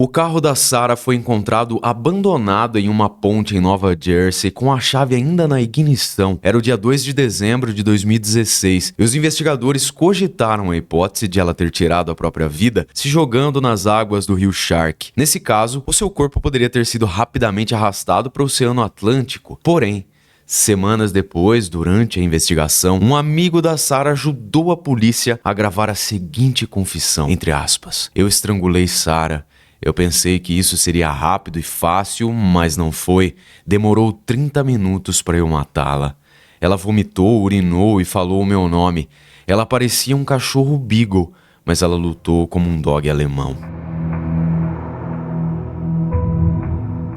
O carro da Sarah foi encontrado abandonado em uma ponte em Nova Jersey com a chave ainda na ignição. Era o dia 2 de dezembro de 2016 e os investigadores cogitaram a hipótese de ela ter tirado a própria vida se jogando nas águas do rio Shark. Nesse caso, o seu corpo poderia ter sido rapidamente arrastado para o Oceano Atlântico. Porém, semanas depois, durante a investigação, um amigo da Sarah ajudou a polícia a gravar a seguinte confissão, entre aspas: "Eu estrangulei Sarah. Eu pensei que isso seria rápido e fácil, mas não foi. Demorou 30 minutos para eu matá-la. Ela vomitou, urinou e falou o meu nome. Ela parecia um cachorro beagle, mas ela lutou como um dog alemão."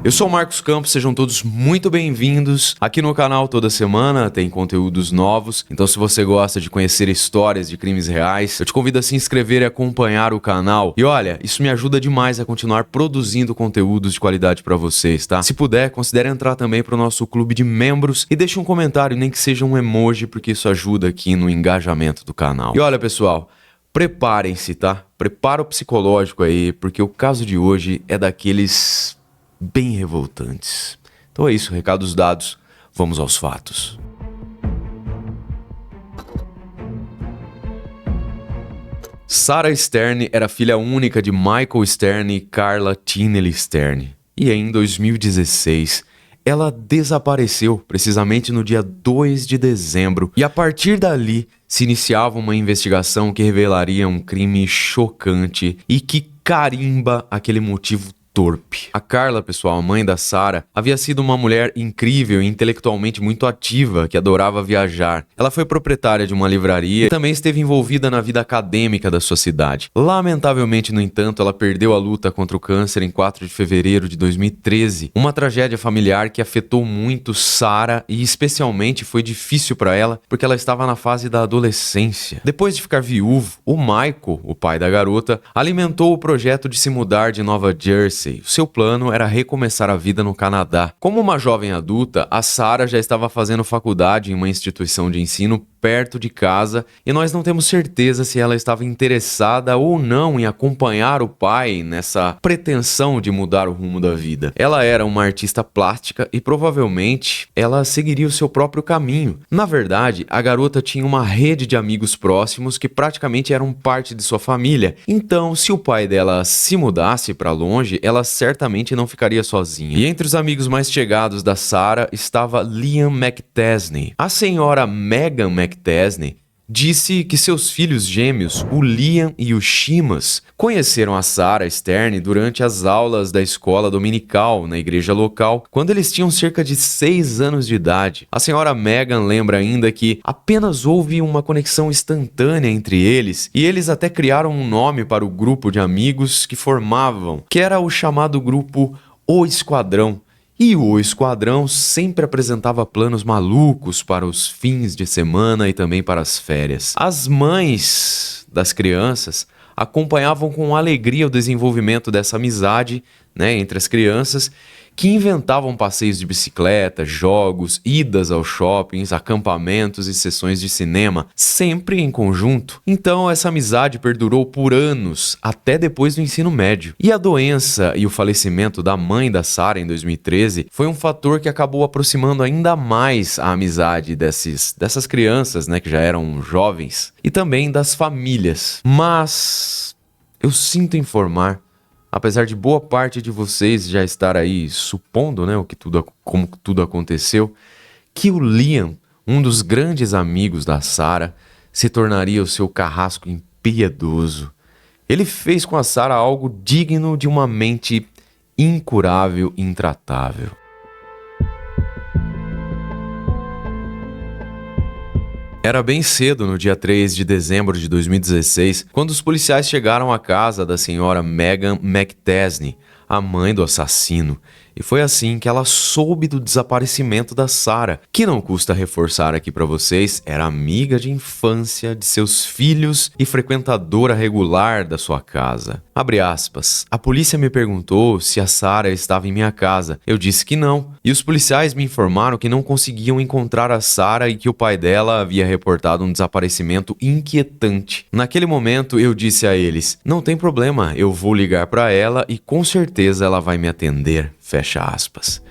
Eu sou o Marcos Campos, sejam todos muito bem-vindos. Aqui no canal toda semana tem conteúdos novos, então se você gosta de conhecer histórias de crimes reais, eu te convido a se inscrever e acompanhar o canal. E olha, isso me ajuda demais a continuar produzindo conteúdos de qualidade para vocês, tá? Se puder, considere entrar também para o nosso clube de membros e deixe um comentário, nem que seja um emoji, porque isso ajuda aqui no engajamento do canal. E olha, pessoal, preparem-se, tá? Prepara o psicológico aí, porque o caso de hoje é daqueles bem revoltantes. Então é isso, recados dados, vamos aos fatos. Sarah Stern era filha única de Michael Stern e Carla Tinelli Stern. E em 2016, ela desapareceu, precisamente no dia 2 de dezembro. E a partir dali, se iniciava uma investigação que revelaria um crime chocante e que carimba aquele motivo torpe. A Carla, pessoal, a mãe da Sarah, havia sido uma mulher incrível e intelectualmente muito ativa, que adorava viajar. Ela foi proprietária de uma livraria e também esteve envolvida na vida acadêmica da sua cidade. Lamentavelmente, no entanto, ela perdeu a luta contra o câncer em 4 de fevereiro de 2013. Uma tragédia familiar que afetou muito Sarah e especialmente foi difícil para ela porque ela estava na fase da adolescência. Depois de ficar viúvo, o Michael, o pai da garota, alimentou o projeto de se mudar de Nova Jersey. O seu plano era recomeçar a vida no Canadá. Como uma jovem adulta, a Sarah já estava fazendo faculdade em uma instituição de ensino perto de casa e nós não temos certeza se ela estava interessada ou não em acompanhar o pai nessa pretensão de mudar o rumo da vida. Ela era uma artista plástica e provavelmente ela seguiria o seu próprio caminho. Na verdade, a garota tinha uma rede de amigos próximos que praticamente eram parte de sua família. Então, se o pai dela se mudasse para longe, ela certamente não ficaria sozinha. E entre os amigos mais chegados da Sarah estava Liam McTesney. A senhora Megan McTesney disse que seus filhos gêmeos, o Liam e o Seamus, conheceram a Sarah Stern durante as aulas da escola dominical na igreja local, quando eles tinham cerca de 6 anos de idade. A senhora Megan lembra ainda que apenas houve uma conexão instantânea entre eles e eles até criaram um nome para o grupo de amigos que formavam, que era o chamado grupo O Esquadrão. E o esquadrão sempre apresentava planos malucos para os fins de semana e também para as férias. As mães das crianças acompanhavam com alegria o desenvolvimento dessa amizade, entre as crianças, que inventavam passeios de bicicleta, jogos, idas aos shoppings, acampamentos e sessões de cinema, sempre em conjunto. Então essa amizade perdurou por anos, até depois do ensino médio. E a doença e o falecimento da mãe da Sarah em 2013 foi um fator que acabou aproximando ainda mais a amizade dessas crianças, que já eram jovens, e também das famílias. Mas eu sinto informar, apesar de boa parte de vocês já estar aí supondo, como tudo aconteceu, que o Liam, um dos grandes amigos da Sarah, se tornaria o seu carrasco impiedoso. Ele fez com a Sarah algo digno de uma mente incurável e intratável. Era bem cedo no dia 3 de dezembro de 2016, quando os policiais chegaram à casa da senhora Megan McTesney. a mãe do assassino, e foi assim que ela soube do desaparecimento da Sarah, que não custa reforçar aqui pra vocês, era amiga de infância de seus filhos e frequentadora regular da sua casa. Abre aspas. A polícia me perguntou se a Sarah estava em minha casa. Eu disse que não, e os policiais me informaram que não conseguiam encontrar a Sarah e que o pai dela havia reportado um desaparecimento inquietante. Naquele momento eu disse a eles: não tem problema, eu vou ligar pra ela e com certeza ela vai me atender. Fecha aspas.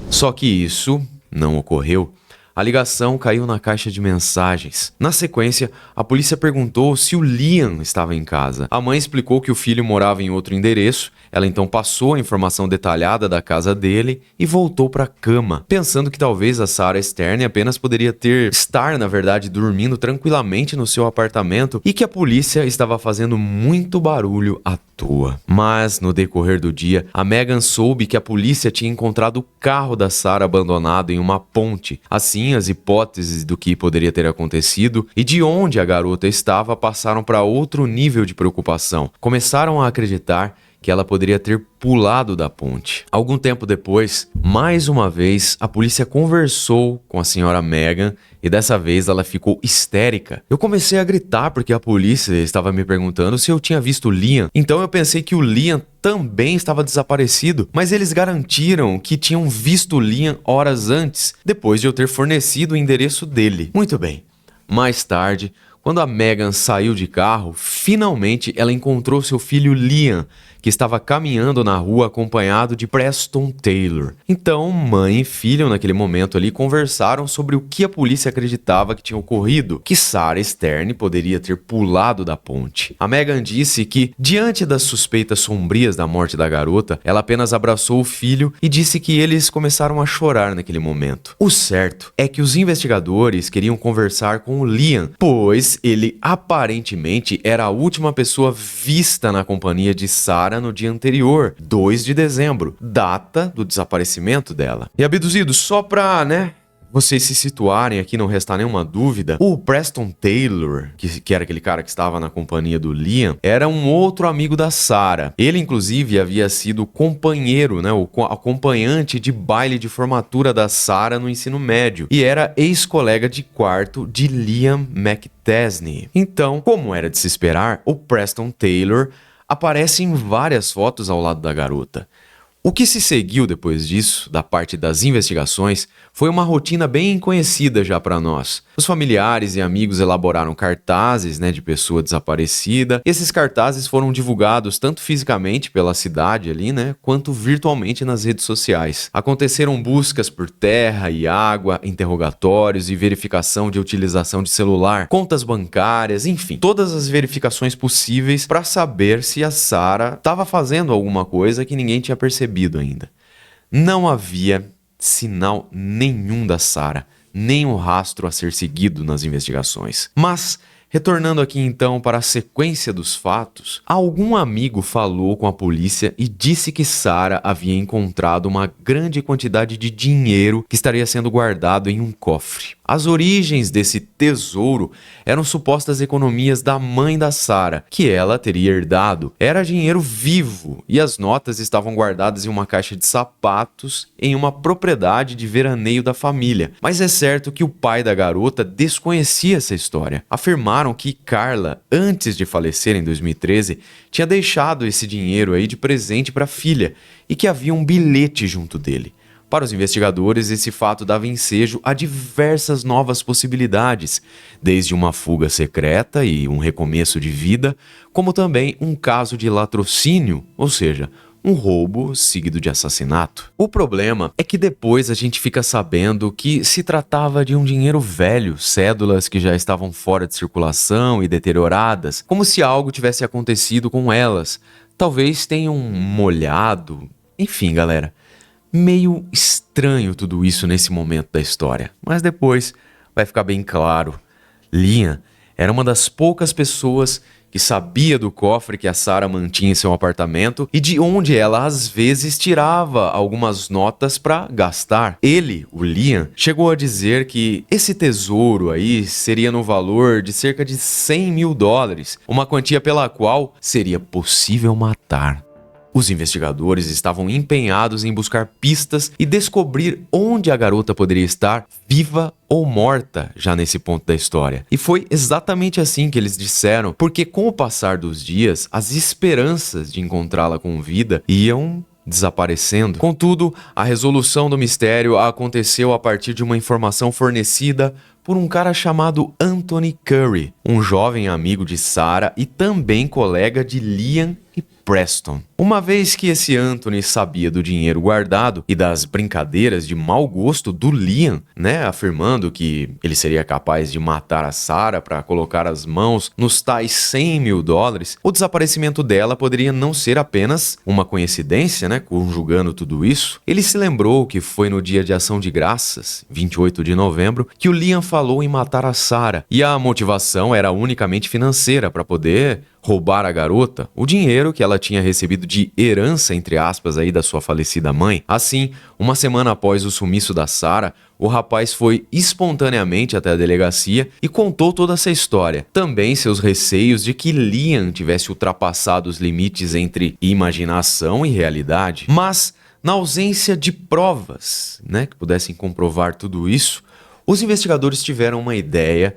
Só que isso não ocorreu. A ligação caiu na caixa de mensagens. Na sequência, a polícia perguntou se o Liam estava em casa. A mãe explicou que o filho morava em outro endereço. Ela então passou a informação detalhada da casa dele e voltou para a cama, pensando que talvez a Sarah Stern apenas poderia estar, na verdade, dormindo tranquilamente no seu apartamento e que a polícia estava fazendo muito barulho à toa. Mas, no decorrer do dia, a Megan soube que a polícia tinha encontrado o carro da Sarah abandonado em uma ponte. Assim, as hipóteses do que poderia ter acontecido e de onde a garota estava passaram para outro nível de preocupação. Começaram a acreditar que ela poderia ter pulado da ponte. Algum tempo depois, mais uma vez, a polícia conversou com a senhora Megan e dessa vez ela ficou histérica. Eu comecei a gritar porque a polícia estava me perguntando se eu tinha visto o Liam. Então eu pensei que o Liam também estava desaparecido, mas eles garantiram que tinham visto o Liam horas antes, depois de eu ter fornecido o endereço dele. Muito bem. Mais tarde, quando a Megan saiu de carro, finalmente ela encontrou seu filho Liam, que estava caminhando na rua acompanhado de Preston Taylor. Então, mãe e filho naquele momento ali conversaram sobre o que a polícia acreditava que tinha ocorrido, que Sarah Stern poderia ter pulado da ponte. A Megan disse que, diante das suspeitas sombrias da morte da garota, ela apenas abraçou o filho e disse que eles começaram a chorar naquele momento. O certo é que os investigadores queriam conversar com o Liam, pois ele aparentemente era a última pessoa vista na companhia de Sarah no dia anterior, 2 de dezembro, data do desaparecimento dela. E abduzidos, só pra, vocês se situarem aqui, não restar nenhuma dúvida, o Preston Taylor, que era aquele cara que estava na companhia do Liam, era um outro amigo da Sarah. Ele, inclusive, havia sido companheiro, o acompanhante de baile de formatura da Sarah no ensino médio e era ex-colega de quarto de Liam McTesney. Então, como era de se esperar, o Preston Taylor aparece em várias fotos ao lado da garota. O que se seguiu depois disso, da parte das investigações, foi uma rotina bem conhecida já para nós. Os familiares e amigos elaboraram cartazes, de pessoa desaparecida. Esses cartazes foram divulgados tanto fisicamente pela cidade ali, quanto virtualmente nas redes sociais. Aconteceram buscas por terra e água, interrogatórios e verificação de utilização de celular, contas bancárias, enfim, todas as verificações possíveis para saber se a Sarah estava fazendo alguma coisa que ninguém tinha percebido ainda. Não havia sinal nenhum da Sarah, nem um rastro a ser seguido nas investigações. Mas, retornando aqui então para a sequência dos fatos, algum amigo falou com a polícia e disse que Sarah havia encontrado uma grande quantidade de dinheiro que estaria sendo guardado em um cofre. As origens desse tesouro eram supostas economias da mãe da Sarah, que ela teria herdado. Era dinheiro vivo e as notas estavam guardadas em uma caixa de sapatos em uma propriedade de veraneio da família. Mas é certo que o pai da garota desconhecia essa história. Afirmaram que Carla, antes de falecer em 2013, tinha deixado esse dinheiro aí de presente para a filha e que havia um bilhete junto dele. Para os investigadores, esse fato dava ensejo a diversas novas possibilidades, desde uma fuga secreta e um recomeço de vida, como também um caso de latrocínio, ou seja, um roubo seguido de assassinato. O problema é que depois a gente fica sabendo que se tratava de um dinheiro velho, cédulas que já estavam fora de circulação e deterioradas, como se algo tivesse acontecido com elas. Talvez tenham molhado. Enfim, galera. Meio estranho tudo isso nesse momento da história, mas depois vai ficar bem claro. Liam era uma das poucas pessoas que sabia do cofre que a Sarah mantinha em seu apartamento e de onde ela às vezes tirava algumas notas para gastar. Ele, o Liam, chegou a dizer que esse tesouro aí seria no valor de cerca de $100 mil, uma quantia pela qual seria possível matar. Os investigadores estavam empenhados em buscar pistas e descobrir onde a garota poderia estar, viva ou morta, já nesse ponto da história. E foi exatamente assim que eles disseram, porque com o passar dos dias, as esperanças de encontrá-la com vida iam desaparecendo. Contudo, a resolução do mistério aconteceu a partir de uma informação fornecida por um cara chamado Anthony Curry, um jovem amigo de Sarah e também colega de Liam e Preston. Uma vez que esse Anthony sabia do dinheiro guardado e das brincadeiras de mau gosto do Liam, afirmando que ele seria capaz de matar a Sarah para colocar as mãos nos tais $100 mil, o desaparecimento dela poderia não ser apenas uma coincidência, conjugando tudo isso. Ele se lembrou que foi no dia de Ação de Graças, 28 de novembro, que o Liam falou em matar a Sarah, e a motivação era unicamente financeira para poder roubar a garota o dinheiro que ela tinha recebido de herança, entre aspas, aí da sua falecida mãe. Assim, uma semana após o sumiço da Sarah, o rapaz foi espontaneamente até a delegacia e contou toda essa história. Também seus receios de que Liam tivesse ultrapassado os limites entre imaginação e realidade. Mas, na ausência de provas, que pudessem comprovar tudo isso, os investigadores tiveram uma ideia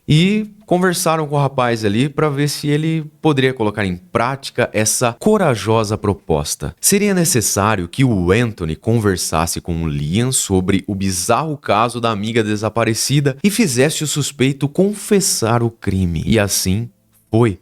e conversaram com o rapaz ali para ver se ele poderia colocar em prática essa corajosa proposta. Seria necessário que o Anthony conversasse com o Liam sobre o bizarro caso da amiga desaparecida e fizesse o suspeito confessar o crime. E assim foi.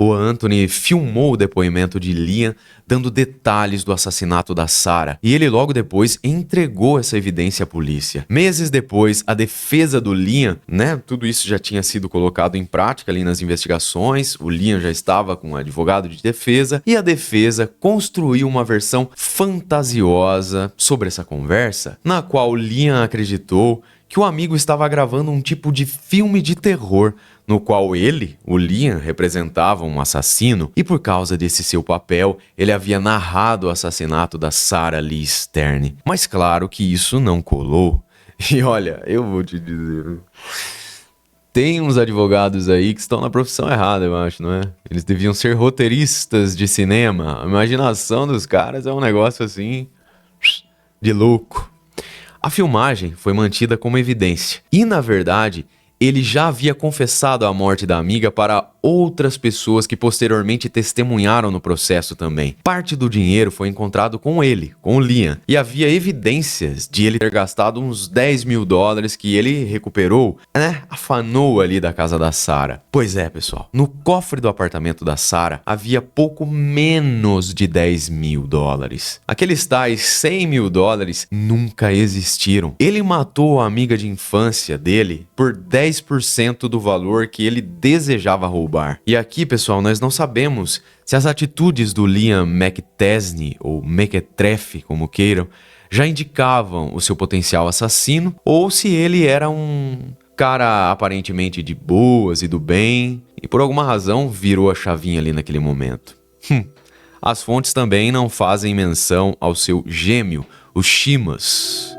O Anthony filmou o depoimento de Liam, dando detalhes do assassinato da Sarah, e ele logo depois entregou essa evidência à polícia. Meses depois, a defesa do Liam, tudo isso já tinha sido colocado em prática ali nas investigações, o Liam já estava com um advogado de defesa, e a defesa construiu uma versão fantasiosa sobre essa conversa, na qual Liam acreditou que o amigo estava gravando um tipo de filme de terror, no qual ele, o Liam, representava um assassino, e por causa desse seu papel, ele havia narrado o assassinato da Sarah Lee Stern. Mas claro que isso não colou. E olha, eu vou te dizer, tem uns advogados aí que estão na profissão errada, eu acho, não é? Eles deviam ser roteiristas de cinema. A imaginação dos caras é um negócio assim, de louco. A filmagem foi mantida como evidência. E, na verdade, ele já havia confessado a morte da amiga para outras pessoas que posteriormente testemunharam no processo também. Parte do dinheiro foi encontrado com ele, com o Liam, e havia evidências de ele ter gastado uns $10 mil que ele recuperou, afanou ali da casa da Sarah. Pois é, pessoal, no cofre do apartamento da Sarah havia pouco menos de $10 mil. Aqueles tais $100 mil nunca existiram. Ele matou a amiga de infância dele por 10% do valor que ele desejava roubar. E aqui, pessoal, nós não sabemos se as atitudes do Liam McTesney, ou Mequetrefe, como queiram, já indicavam o seu potencial assassino, ou se ele era um cara aparentemente de boas e do bem, e por alguma razão virou a chavinha ali naquele momento. As fontes também não fazem menção ao seu gêmeo, o Seamus.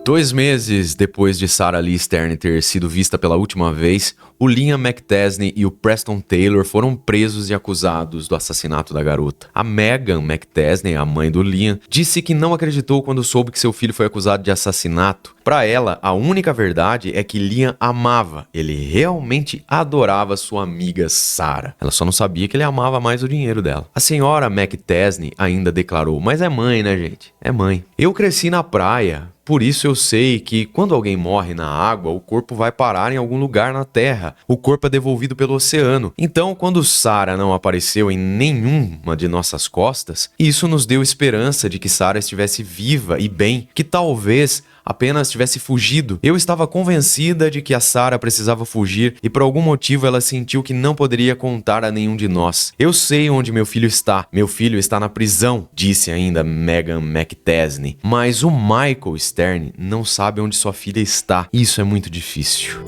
Dois meses depois de Sarah Lee Stern ter sido vista pela última vez, o Liam McTesney e o Preston Taylor foram presos e acusados do assassinato da garota. A Megan McTesney, a mãe do Liam, disse que não acreditou quando soube que seu filho foi acusado de assassinato. Para ela, a única verdade é que Liam amava, ele realmente adorava sua amiga Sarah. Ela só não sabia que ele amava mais o dinheiro dela. A senhora McTesney ainda declarou: mas é mãe, né, gente? É mãe. Eu cresci na praia. Por isso eu sei que quando alguém morre na água, o corpo vai parar em algum lugar na terra. O corpo é devolvido pelo oceano. Então, quando Sarah não apareceu em nenhuma de nossas costas, isso nos deu esperança de que Sarah estivesse viva e bem, que talvez apenas tivesse fugido. Eu estava convencida de que a Sarah precisava fugir e por algum motivo ela sentiu que não poderia contar a nenhum de nós. Eu sei onde meu filho está. Meu filho está na prisão, disse ainda Megan McTesney. Mas o Michael Stern não sabe onde sua filha está. Isso é muito difícil.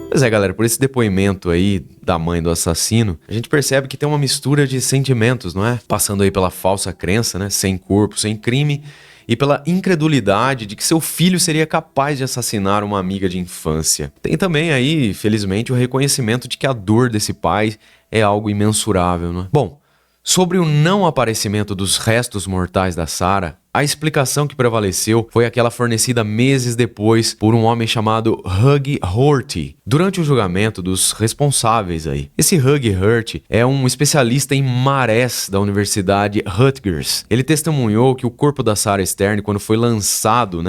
Pois é, galera, por esse depoimento aí da mãe do assassino, a gente percebe que tem uma mistura de sentimentos, não é? Passando aí pela falsa crença, sem corpo, sem crime, e pela incredulidade de que seu filho seria capaz de assassinar uma amiga de infância. Tem também aí, felizmente, o reconhecimento de que a dor desse pai é algo imensurável, né? Bom, sobre o não aparecimento dos restos mortais da Sarah, a explicação que prevaleceu foi aquela fornecida meses depois por um homem chamado Hugh Horty, durante o julgamento dos responsáveis aí. Esse Hugh Horty é um especialista em marés da Universidade Rutgers. Ele testemunhou que o corpo da Sarah Stern, quando foi lançado,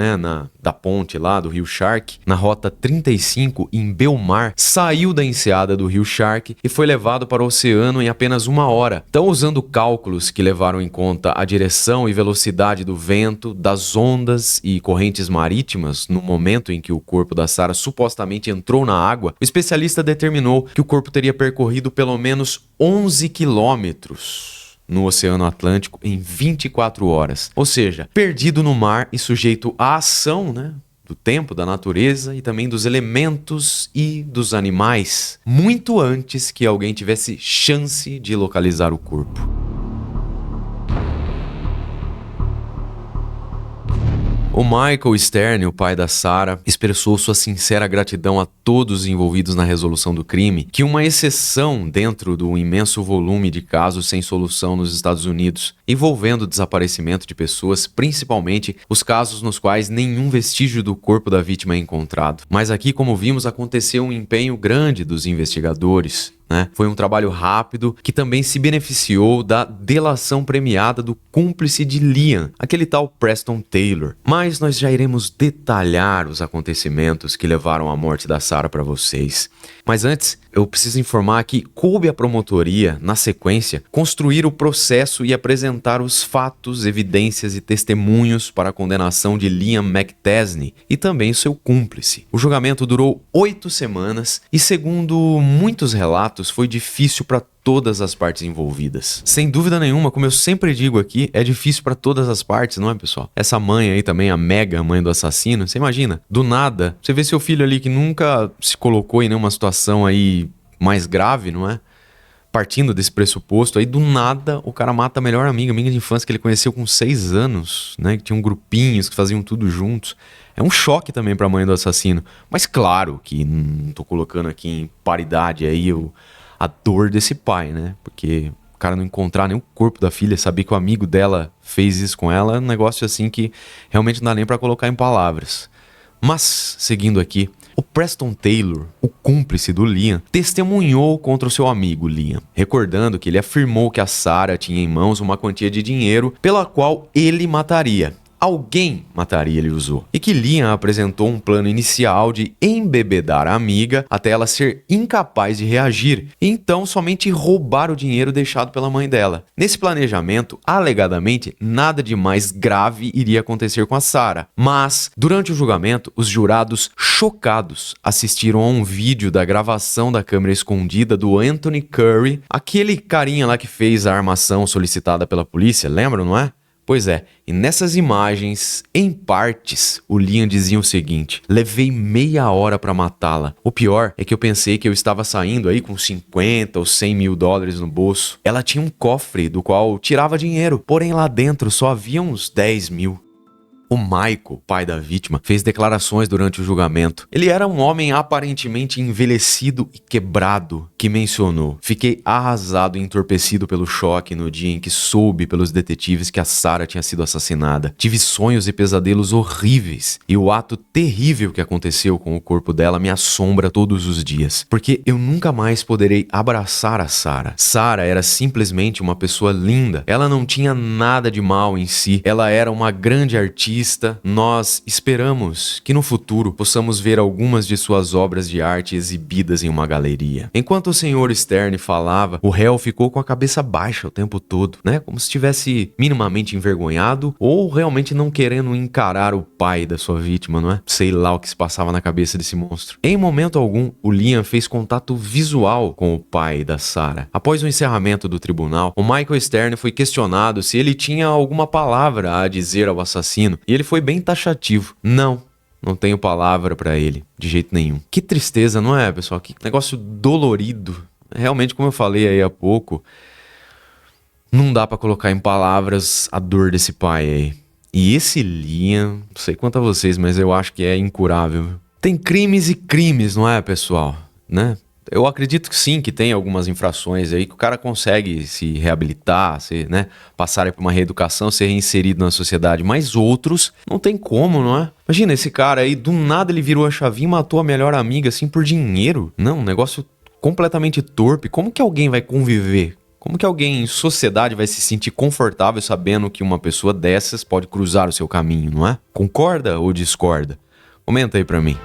da ponte lá do rio Shark, na rota 35 em Belmar, saiu da enseada do rio Shark e foi levado para o oceano em apenas 1 hora. Então, usando cálculos que levaram em conta a direção e velocidade do vento, das ondas e correntes marítimas no momento em que o corpo da Sarah supostamente entrou na água, o especialista determinou que o corpo teria percorrido pelo menos 11 quilômetros no Oceano Atlântico em 24 horas. Ou seja, perdido no mar e sujeito à ação, do tempo, da natureza e também dos elementos e dos animais, muito antes que alguém tivesse chance de localizar o corpo. O Michael Stern, o pai da Sarah, expressou sua sincera gratidão a todos os envolvidos na resolução do crime, que uma exceção dentro do imenso volume de casos sem solução nos Estados Unidos, envolvendo o desaparecimento de pessoas, principalmente os casos nos quais nenhum vestígio do corpo da vítima é encontrado. Mas aqui, como vimos, aconteceu um empenho grande dos investigadores. Foi um trabalho rápido que também se beneficiou da delação premiada do cúmplice de Liam, aquele tal Preston Taylor. Mas nós já iremos detalhar os acontecimentos que levaram à morte da Sarah para vocês. Mas antes, eu preciso informar que coube à promotoria, na sequência, construir o processo e apresentar os fatos, evidências e testemunhos para a condenação de Liam McTesney e também seu cúmplice. O julgamento durou 8 semanas e, segundo muitos relatos, foi difícil para todas as partes envolvidas. Sem dúvida nenhuma, como eu sempre digo aqui, é difícil para todas as partes, não é, pessoal? Essa mãe aí também, a Mega, mãe do assassino, você imagina, do nada, você vê seu filho ali que nunca se colocou em nenhuma situação aí mais grave, não é? Partindo desse pressuposto, aí do nada o cara mata a melhor amiga de infância que ele conheceu com 6 anos, que tinham grupinhos que faziam tudo juntos. É um choque também pra mãe do assassino. Mas claro que não tô colocando aqui em paridade aí a dor desse pai, Porque o cara não encontrar nem o corpo da filha, saber que o amigo dela fez isso com ela, é um negócio assim que realmente não dá nem pra colocar em palavras. Mas, seguindo aqui, o Preston Taylor, o cúmplice do Liam, testemunhou contra o seu amigo Liam, recordando que ele afirmou que a Sarah tinha em mãos uma quantia de dinheiro pela qual ele mataria. Alguém mataria, ele usou. E que Liam apresentou um plano inicial de embebedar a amiga até ela ser incapaz de reagir, e então somente roubar o dinheiro deixado pela mãe dela. Nesse planejamento, alegadamente, nada de mais grave iria acontecer com a Sarah. Mas, durante o julgamento, os jurados, chocados, assistiram a um vídeo da gravação da câmera escondida do Anthony Curry, aquele carinha lá que fez a armação solicitada pela polícia, lembram, não é? Pois é, e nessas imagens, em partes, o Liam dizia o seguinte: levei meia hora pra matá-la. O pior é que eu pensei que eu estava saindo aí com 50 ou 100 mil dólares no bolso. Ela tinha um cofre do qual tirava dinheiro, porém lá dentro só havia uns 10 mil. O Michael, pai da vítima, fez declarações durante o julgamento. Ele era um homem aparentemente envelhecido e quebrado, que mencionou: fiquei arrasado e entorpecido pelo choque no dia em que soube pelos detetives que a Sarah tinha sido assassinada. Tive sonhos e pesadelos horríveis, e o ato terrível que aconteceu com o corpo dela me assombra todos os dias, porque eu nunca mais poderei abraçar a Sarah. Sarah era simplesmente uma pessoa linda. Ela não tinha nada de mal em si. Ela era uma grande artista. Nós esperamos que no futuro possamos ver algumas de suas obras de arte exibidas em uma galeria. Enquanto o Sr. Stern falava, o réu ficou com a cabeça baixa o tempo todo, como se estivesse minimamente envergonhado ou realmente não querendo encarar o pai da sua vítima, não é? Sei lá o que se passava na cabeça desse monstro. Em momento algum, o Liam fez contato visual com o pai da Sarah. Após o encerramento do tribunal, o Michael Stern foi questionado se ele tinha alguma palavra a dizer ao assassino. E ele foi bem taxativo. Não tenho palavra pra ele, de jeito nenhum. Que tristeza, não é, pessoal? Que negócio dolorido. Realmente, como eu falei aí há pouco, não dá pra colocar em palavras a dor desse pai aí. E esse Liam, não sei quanto a vocês, mas eu acho que é incurável. Tem crimes e crimes, não é, pessoal? Né? Eu acredito que sim, que tem algumas infrações aí que o cara consegue se reabilitar, né, passar por uma reeducação, ser reinserido na sociedade, mas outros não tem como, não é? Imagina esse cara aí, do nada ele virou a chavinha e matou a melhor amiga assim por dinheiro. Não, um negócio completamente torpe. Como que alguém vai conviver? Como que alguém em sociedade vai se sentir confortável sabendo que uma pessoa dessas pode cruzar o seu caminho, não é? Concorda ou discorda? Comenta aí pra mim.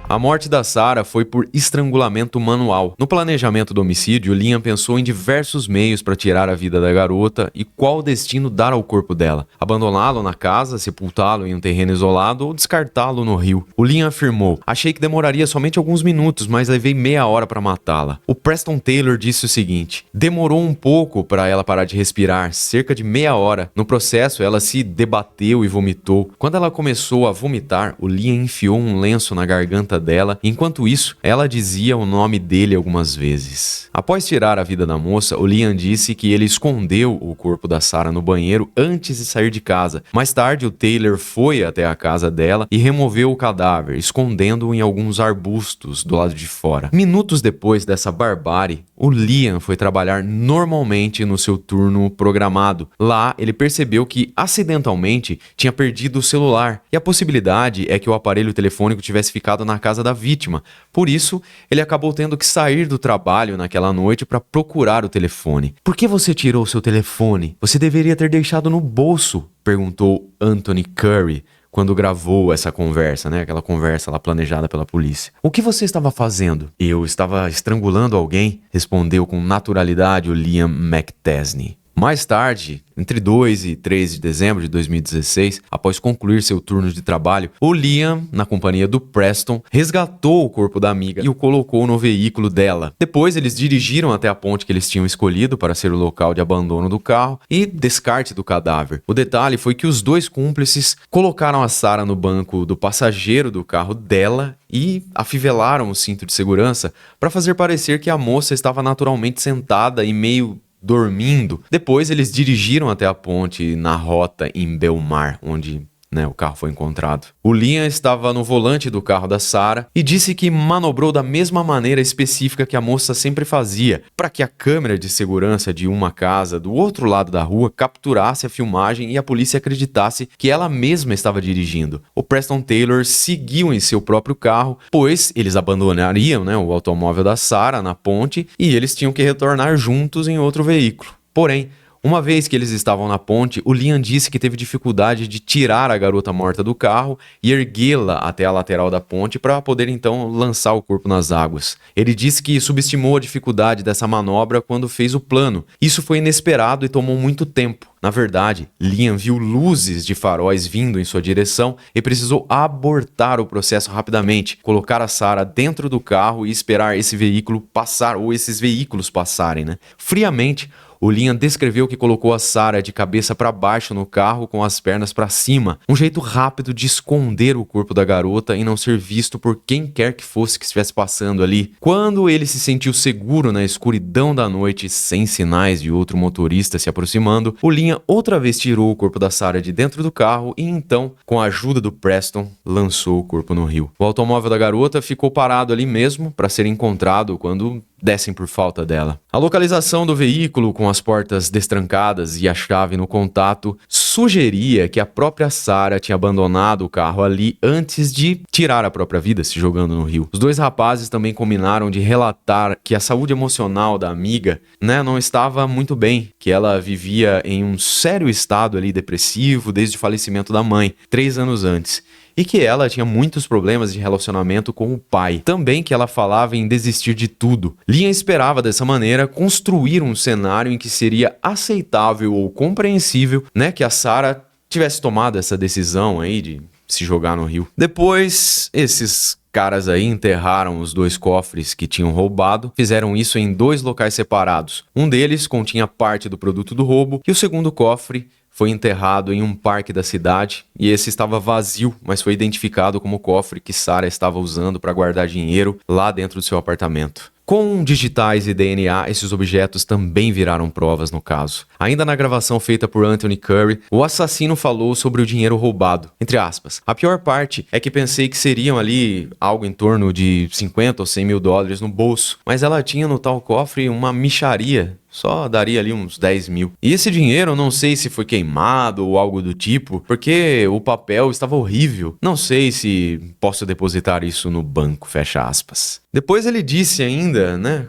A morte da Sarah foi por estrangulamento manual. No planejamento do homicídio, Liam pensou em diversos meios para tirar a vida da garota e qual destino dar ao corpo dela. Abandoná-lo na casa, sepultá-lo em um terreno isolado ou descartá-lo no rio. O Liam afirmou: "Achei que demoraria somente alguns minutos, mas levei meia hora para matá-la." O Preston Taylor disse o seguinte: "Demorou um pouco para ela parar de respirar, cerca de meia hora. No processo, ela se debateu e vomitou. Quando ela começou a vomitar, o Liam enfiou um lenço na garganta dela. Enquanto isso, ela dizia o nome dele algumas vezes." Após tirar a vida da moça, o Liam disse que ele escondeu o corpo da Sarah no banheiro antes de sair de casa. Mais tarde, o Taylor foi até a casa dela e removeu o cadáver, escondendo-o em alguns arbustos do lado de fora. Minutos depois dessa barbárie, o Liam foi trabalhar normalmente no seu turno programado. Lá, ele percebeu que, acidentalmente, tinha perdido o celular, e a possibilidade é que o aparelho telefônico tivesse ficado na casa da vítima. Por isso, ele acabou tendo que sair do trabalho naquela noite para procurar o telefone. "Por que você tirou seu telefone? Você deveria ter deixado no bolso", perguntou Anthony Curry quando gravou essa conversa, né? Aquela conversa lá planejada pela polícia. "O que você estava fazendo?" "Eu estava estrangulando alguém", respondeu com naturalidade o Liam McTesney. Mais tarde, entre 2 e 3 de dezembro de 2016, após concluir seu turno de trabalho, o Liam, na companhia do Preston, resgatou o corpo da amiga e o colocou no veículo dela. Depois, eles dirigiram até a ponte que eles tinham escolhido para ser o local de abandono do carro e descarte do cadáver. O detalhe foi que os dois cúmplices colocaram a Sarah no banco do passageiro do carro dela e afivelaram o cinto de segurança para fazer parecer que a moça estava naturalmente sentada e meio dormindo. Depois eles dirigiram até a ponte na rota em Belmar, onde o carro foi encontrado. O Liam estava no volante do carro da Sarah e disse que manobrou da mesma maneira específica que a moça sempre fazia, para que a câmera de segurança de uma casa do outro lado da rua capturasse a filmagem e a polícia acreditasse que ela mesma estava dirigindo. O Preston Taylor seguiu em seu próprio carro, pois eles abandonariam o automóvel da Sarah na ponte e eles tinham que retornar juntos em outro veículo. Porém, uma vez que eles estavam na ponte, o Liam disse que teve dificuldade de tirar a garota morta do carro e erguê-la até a lateral da ponte para poder então lançar o corpo nas águas. Ele disse que subestimou a dificuldade dessa manobra quando fez o plano. Isso foi inesperado e tomou muito tempo. Na verdade, Liam viu luzes de faróis vindo em sua direção e precisou abortar o processo rapidamente, colocar a Sarah dentro do carro e esperar esse veículo passar, ou esses veículos passarem, Friamente, o Liam descreveu que colocou a Sarah de cabeça para baixo no carro com as pernas para cima, um jeito rápido de esconder o corpo da garota e não ser visto por quem quer que fosse que estivesse passando ali. Quando ele se sentiu seguro na escuridão da noite, sem sinais de outro motorista se aproximando, o Liam outra vez tirou o corpo da Sarah de dentro do carro e então, com a ajuda do Preston, lançou o corpo no rio. O automóvel da garota ficou parado ali mesmo para ser encontrado quando dessem por falta dela. A localização do veículo com as portas destrancadas e a chave no contato sugeria que a própria Sarah tinha abandonado o carro ali antes de tirar a própria vida, se jogando no rio. Os dois rapazes também combinaram de relatar que a saúde emocional da amiga, não estava muito bem, que ela vivia em um sério estado ali depressivo desde o falecimento da mãe, 3 anos antes. E que ela tinha muitos problemas de relacionamento com o pai. Também que ela falava em desistir de tudo. Liam esperava dessa maneira construir um cenário em que seria aceitável ou compreensível, que a Sarah tivesse tomado essa decisão aí de se jogar no rio. Depois, esses caras aí enterraram os 2 cofres que tinham roubado, fizeram isso em 2 locais separados. Um deles continha parte do produto do roubo e o segundo cofre foi enterrado em um parque da cidade e esse estava vazio, mas foi identificado como o cofre que Sarah estava usando para guardar dinheiro lá dentro do seu apartamento. Com digitais e DNA, esses objetos também viraram provas no caso. Ainda na gravação feita por Anthony Curry, o assassino falou sobre o dinheiro roubado, entre aspas. A pior parte é que pensei que seriam ali algo em torno de 50 ou 100 mil dólares no bolso, mas ela tinha no tal cofre uma mixaria. Só daria ali uns 10 mil. E esse dinheiro eu não sei se foi queimado ou algo do tipo, porque o papel estava horrível. Não sei se posso depositar isso no banco, fecha aspas. Depois ele disse ainda, né,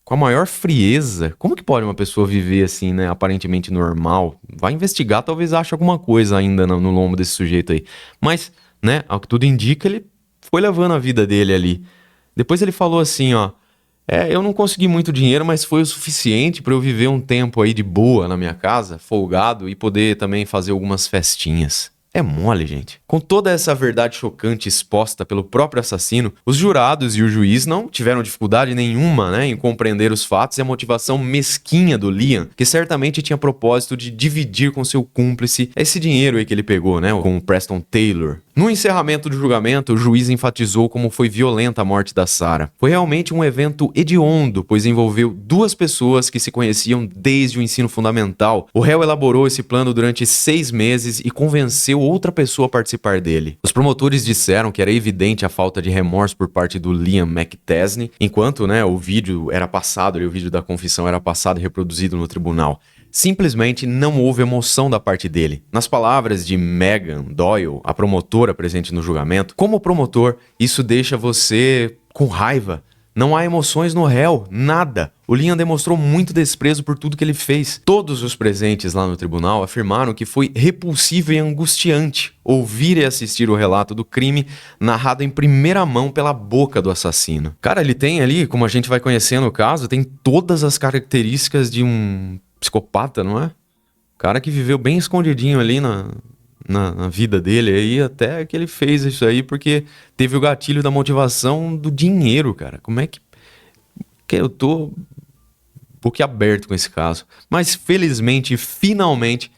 com a maior frieza, como que pode uma pessoa viver assim, né, aparentemente normal? Vai investigar, talvez ache alguma coisa ainda no lombo desse sujeito aí. Mas, né, ao que tudo indica, ele foi levando a vida dele ali. Depois ele falou assim, ó, eu não consegui muito dinheiro, mas foi o suficiente para eu viver um tempo aí de boa na minha casa, folgado, e poder também fazer algumas festinhas. É mole, gente. Com toda essa verdade chocante exposta pelo próprio assassino, os jurados e o juiz não tiveram dificuldade nenhuma, né, em compreender os fatos e a motivação mesquinha do Liam, que certamente tinha propósito de dividir com seu cúmplice esse dinheiro aí que ele pegou, né, com o Preston Taylor. No encerramento do julgamento, o juiz enfatizou como foi violenta a morte da Sarah. Foi realmente um evento hediondo, pois envolveu duas pessoas que se conheciam desde o ensino fundamental. O réu elaborou esse plano durante 6 meses e convenceu outra pessoa a participar dele. Os promotores disseram que era evidente a falta de remorso por parte do Liam McTesney, enquanto, né, o vídeo era passado, o vídeo da confissão era passado e reproduzido no tribunal. Simplesmente não houve emoção da parte dele. Nas palavras de Megan Doyle, a promotora presente no julgamento, como promotor, isso deixa você com raiva. Não há emoções no réu, nada. O Liam demonstrou muito desprezo por tudo que ele fez. Todos os presentes lá no tribunal afirmaram que foi repulsivo e angustiante ouvir e assistir o relato do crime narrado em primeira mão pela boca do assassino. Cara, ele tem ali, como a gente vai conhecendo o caso, tem todas as características de um psicopata, não é? Cara que viveu bem escondidinho ali na vida dele aí, até que ele fez isso aí porque teve o gatilho da motivação do dinheiro, cara. Como é que eu tô boquiaberto com esse caso. Mas felizmente, finalmente,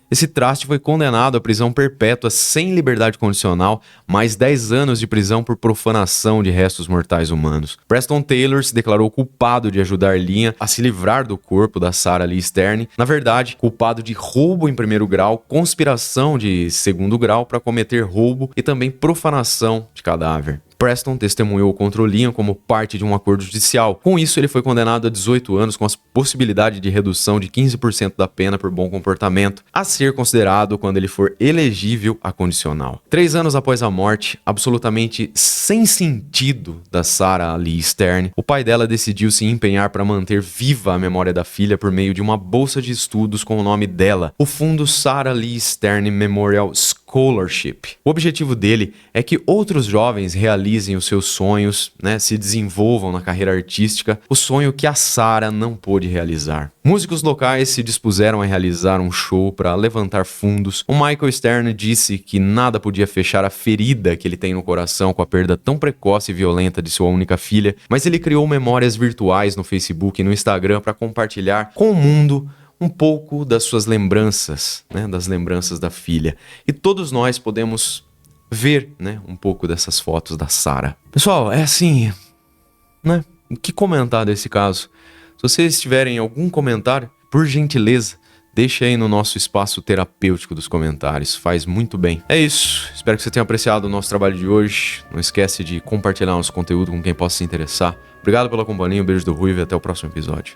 esse traste foi condenado à prisão perpétua sem liberdade condicional, mais 10 anos de prisão por profanação de restos mortais humanos. Preston Taylor se declarou culpado de ajudar Liam a se livrar do corpo da Sarah Lee Stern. Na verdade, culpado de roubo em primeiro grau, conspiração de segundo grau para cometer roubo e também profanação de cadáver. Preston testemunhou contra o Liam como parte de um acordo judicial. Com isso, ele foi condenado a 18 anos com a possibilidade de redução de 15% da pena por bom comportamento, a ser considerado quando ele for elegível a condicional. 3 anos após a morte, absolutamente sem sentido, da Sarah Lee Stern, o pai dela decidiu se empenhar para manter viva a memória da filha por meio de uma bolsa de estudos com o nome dela, o Fundo Sarah Lee Stern Memorial Scholarship. O objetivo dele é que outros jovens realizem os seus sonhos, né, se desenvolvam na carreira artística, o sonho que a Sarah não pôde realizar. Músicos locais se dispuseram a realizar um show para levantar fundos. O Michael Stern disse que nada podia fechar a ferida que ele tem no coração com a perda tão precoce e violenta de sua única filha, mas ele criou memórias virtuais no Facebook e no Instagram para compartilhar com o mundo um pouco das suas lembranças, né, das lembranças da filha. E todos nós podemos ver, né, um pouco dessas fotos da Sarah. Pessoal, é assim, né? O que comentar desse caso? Se vocês tiverem algum comentário, por gentileza, deixe aí no nosso espaço terapêutico dos comentários. Faz muito bem. É isso. Espero que você tenha apreciado o nosso trabalho de hoje. Não esquece de compartilhar nosso conteúdo com quem possa se interessar. Obrigado pela companhia, um beijo do Ruivo e até o próximo episódio.